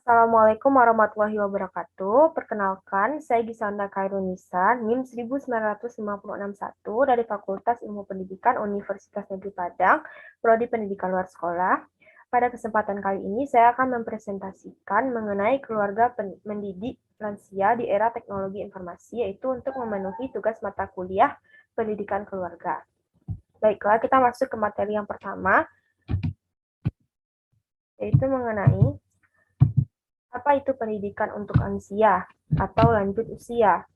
Assalamualaikum warahmatullahi wabarakatuh. Perkenalkan, saya Gisanda Khairunisa, NIM 19561 dari Fakultas Ilmu Pendidikan Universitas Negeri Padang, Prodi Pendidikan Luar Sekolah. Pada kesempatan kali ini, saya akan mempresentasikan mengenai keluarga mendidik lansia di era teknologi informasi, yaitu untuk memenuhi tugas mata kuliah pendidikan keluarga. Baiklah, kita masuk ke materi yang pertama, yaitu mengenai apa itu pendidikan untuk lansia atau lanjut usia.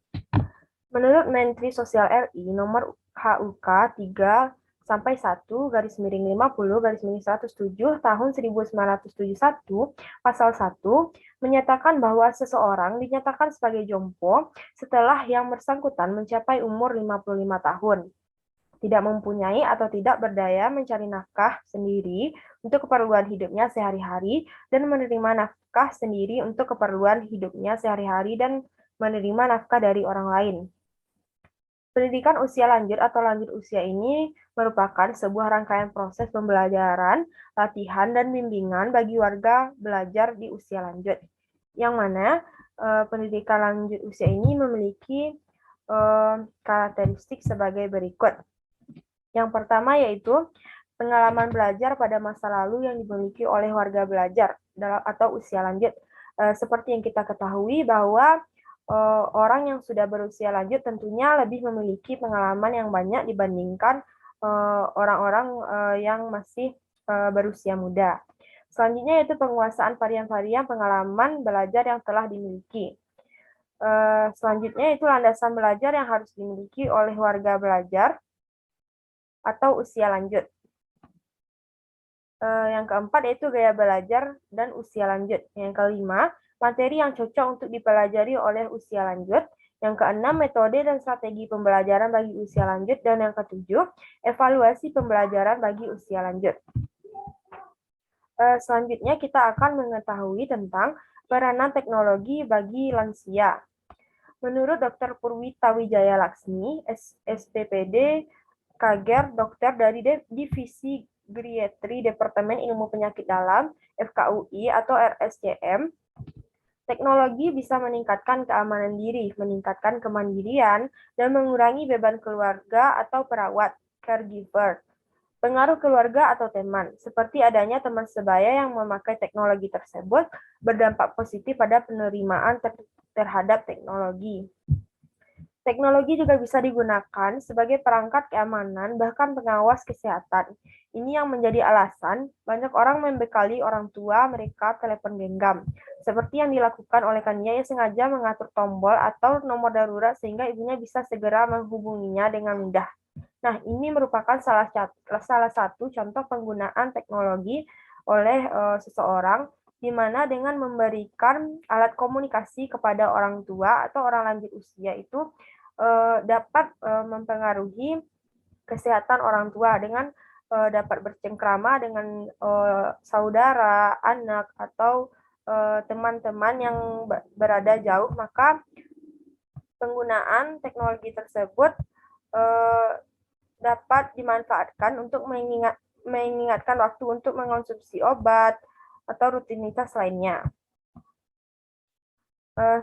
Menurut Menteri Sosial RI nomor HUK 3/1-50/107 tahun 1971 pasal 1 menyatakan bahwa seseorang dinyatakan sebagai jompo setelah yang bersangkutan mencapai umur 55 tahun, tidak mempunyai atau tidak berdaya mencari nafkah sendiri untuk keperluan hidupnya sehari-hari dan menerima nafkah sendiri untuk keperluan hidupnya sehari-hari dan menerima nafkah dari orang lain. Pendidikan usia lanjut atau lanjut usia ini merupakan sebuah rangkaian proses pembelajaran, latihan, dan bimbingan bagi warga belajar di usia lanjut, yang mana pendidikan lanjut usia ini memiliki karakteristik sebagai berikut. Yang pertama yaitu pengalaman belajar pada masa lalu yang dimiliki oleh warga belajar atau usia lanjut. Seperti yang kita ketahui bahwa orang yang sudah berusia lanjut tentunya lebih memiliki pengalaman yang banyak dibandingkan orang-orang yang masih berusia muda. Selanjutnya yaitu penguasaan varian-varian pengalaman belajar yang telah dimiliki. Selanjutnya itu landasan belajar yang harus dimiliki oleh warga belajar atau usia lanjut. Yang keempat yaitu gaya belajar dan usia lanjut. Yang kelima, materi yang cocok untuk dipelajari oleh usia lanjut. Yang keenam, metode dan strategi pembelajaran bagi usia lanjut. Dan yang ketujuh, evaluasi pembelajaran bagi usia lanjut. Selanjutnya kita akan mengetahui tentang peranan teknologi bagi lansia. Menurut Dr. Purwita Wijaya Laksmi, SPPD, Kager, dokter dari Divisi Geriatri Departemen Ilmu Penyakit Dalam, FKUI atau RSCM, teknologi bisa meningkatkan keamanan diri, meningkatkan kemandirian, dan mengurangi beban keluarga atau perawat, caregiver. Pengaruh keluarga atau teman, seperti adanya teman sebaya yang memakai teknologi tersebut, berdampak positif pada penerimaan terhadap teknologi. Teknologi juga bisa digunakan sebagai perangkat keamanan, bahkan pengawas kesehatan. Ini yang menjadi alasan banyak orang membekali orang tua mereka telepon genggam, seperti yang dilakukan oleh Kania yang sengaja mengatur tombol atau nomor darurat sehingga ibunya bisa segera menghubunginya dengan mudah. Nah, ini merupakan salah satu contoh penggunaan teknologi oleh seseorang, di mana dengan memberikan alat komunikasi kepada orang tua atau orang lanjut usia itu dapat mempengaruhi kesehatan orang tua dengan dapat bercengkrama dengan saudara, anak, atau teman-teman yang berada jauh, maka penggunaan teknologi tersebut dapat dimanfaatkan untuk mengingatkan waktu untuk mengonsumsi obat atau rutinitas lainnya.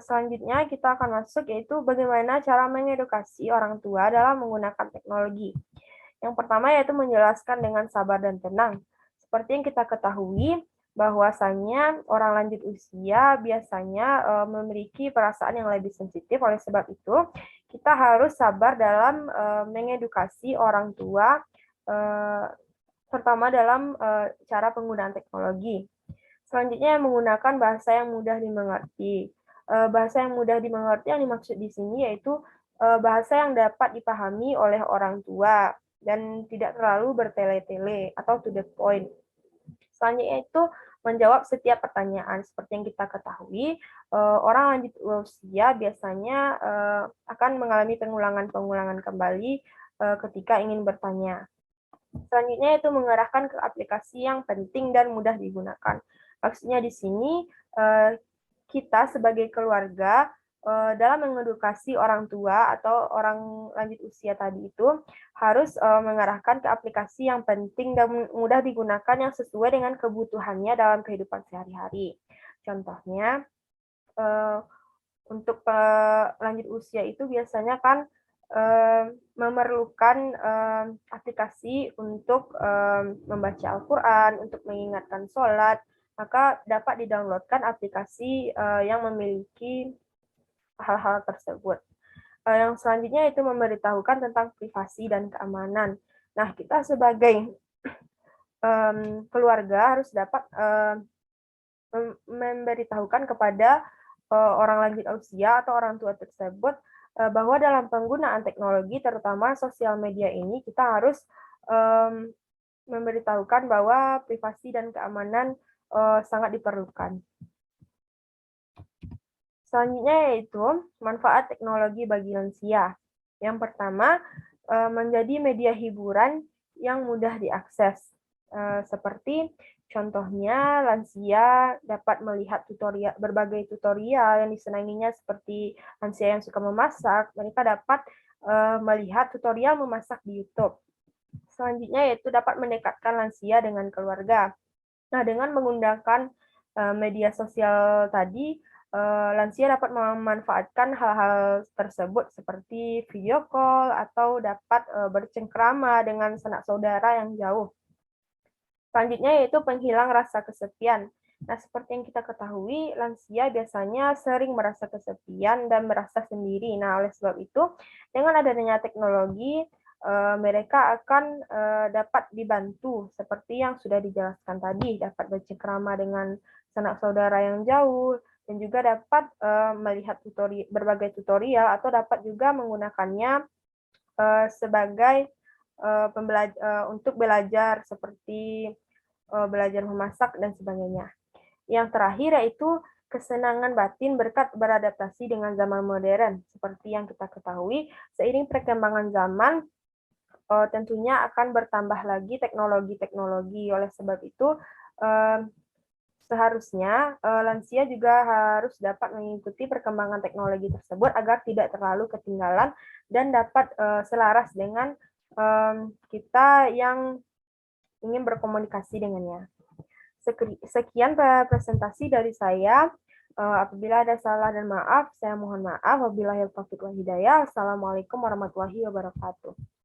Selanjutnya kita akan masuk yaitu bagaimana cara mengedukasi orang tua dalam menggunakan teknologi. Yang pertama yaitu menjelaskan dengan sabar dan tenang. Seperti yang kita ketahui bahwasanya orang lanjut usia biasanya memiliki perasaan yang lebih sensitif, oleh sebab itu kita harus sabar dalam mengedukasi orang tua, terutama dalam cara penggunaan teknologi. Selanjutnya menggunakan bahasa yang mudah dimengerti. Bahasa yang mudah dimengerti yang dimaksud di sini yaitu bahasa yang dapat dipahami oleh orang tua dan tidak terlalu bertele-tele atau to the point. Selanjutnya itu menjawab setiap pertanyaan. Seperti yang kita ketahui, orang lanjut usia biasanya akan mengalami pengulangan kembali ketika ingin bertanya. Selanjutnya itu mengarahkan ke aplikasi yang penting dan mudah digunakan. Maksudnya di sini kita sebagai keluarga dalam mengedukasi orang tua atau orang lanjut usia tadi itu harus mengarahkan ke aplikasi yang penting dan mudah digunakan yang sesuai dengan kebutuhannya dalam kehidupan sehari-hari. Contohnya, untuk lanjut usia itu biasanya kan memerlukan aplikasi untuk membaca Al-Quran, untuk mengingatkan sholat, maka dapat di-downloadkan aplikasi yang memiliki hal-hal tersebut. Yang selanjutnya itu memberitahukan tentang privasi dan keamanan. Nah, kita sebagai keluarga harus dapat memberitahukan kepada orang lanjut usia atau orang tua tersebut bahwa dalam penggunaan teknologi, terutama sosial media ini, kita harus memberitahukan bahwa privasi dan keamanan sangat diperlukan. Selanjutnya yaitu manfaat teknologi bagi lansia. Yang pertama, menjadi media hiburan yang mudah diakses. Seperti contohnya lansia dapat melihat berbagai tutorial yang disenanginya, seperti lansia yang suka memasak, mereka dapat melihat tutorial memasak di YouTube. Selanjutnya yaitu dapat mendekatkan lansia dengan keluarga. Nah, dengan menggunakan media sosial tadi, lansia dapat memanfaatkan hal-hal tersebut seperti video call atau dapat bercengkrama dengan sanak saudara yang jauh. Selanjutnya yaitu penghilang rasa kesepian. Nah, seperti yang kita ketahui, lansia biasanya sering merasa kesepian dan merasa sendiri. Nah, oleh sebab itu, dengan adanya teknologi, mereka akan dapat dibantu seperti yang sudah dijelaskan tadi, dapat bercengkrama dengan sanak saudara yang jauh, dan juga dapat melihat berbagai tutorial, atau dapat juga menggunakannya sebagai untuk belajar, seperti belajar memasak dan sebagainya. Yang terakhir yaitu kesenangan batin berkat beradaptasi dengan zaman modern. Seperti yang kita ketahui, seiring perkembangan zaman, tentunya akan bertambah lagi teknologi-teknologi. Oleh sebab itu, seharusnya lansia juga harus dapat mengikuti perkembangan teknologi tersebut agar tidak terlalu ketinggalan dan dapat selaras dengan kita yang ingin berkomunikasi dengannya. Sekian presentasi dari saya. Apabila ada salah dan maaf, saya mohon maaf. Wabillahi taufiq wal hidayah. Assalamualaikum warahmatullahi wabarakatuh.